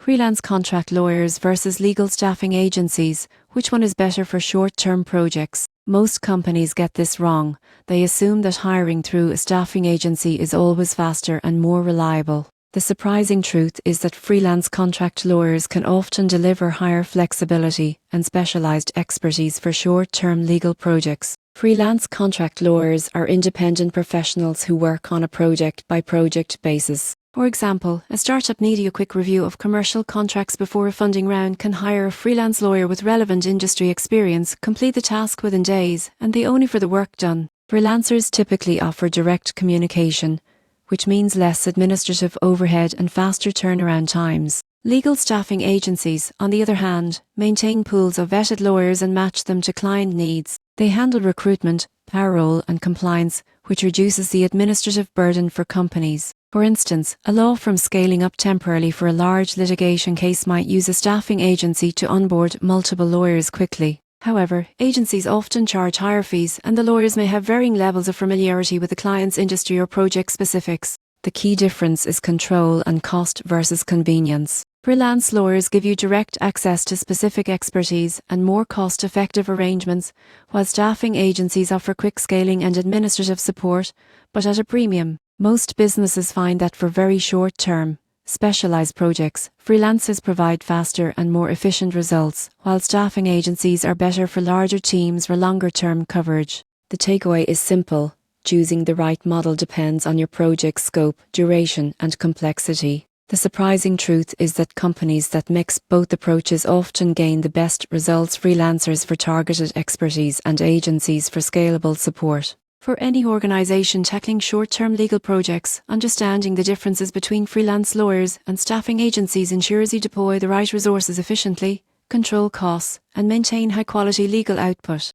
Freelance contract lawyers versus legal staffing agencies. Which one is better for short-term projects? Most companies get this wrong. They assume that hiring through a staffing agency is always faster and more reliable. The surprising truth is that freelance contract lawyers can often deliver higher flexibility and specialized expertise for short-term legal projects. Freelance contract lawyers are independent professionals who work on a project-by-project basis. For example, a startup needing a quick review of commercial contracts before a funding round can hire a freelance lawyer with relevant industry experience, complete the task within days, and they only for the work done. Freelancers typically offer direct communication, which means less administrative overhead and faster turnaround times. Legal staffing agencies, on the other hand, maintain pools of vetted lawyers and match them to client needs. They handle recruitment, payroll, and compliance, which reduces the administrative burden for companies. For instance, a law firm scaling up temporarily for a large litigation case might use a staffing agency to onboard multiple lawyers quickly. However, agencies often charge higher fees, and the lawyers may have varying levels of familiarity with the client's industry or project specifics. The key difference is control and cost versus convenience. Freelance lawyers give you direct access to specific expertise and more cost-effective arrangements, while staffing agencies offer quick scaling and administrative support, but at a premium. Most businesses find that for very short-term, specialized projects, freelancers provide faster and more efficient results, while staffing agencies are better for larger teams or longer-term coverage. The takeaway is simple. Choosing the right model depends on your project's scope, duration, and complexity. The surprising truth is that companies that mix both approaches often gain the best results: freelancers for targeted expertise and agencies for scalable support. For any organization tackling short-term legal projects, understanding the differences between freelance lawyers and staffing agencies ensures you deploy the right resources efficiently, control costs, and maintain high-quality legal output.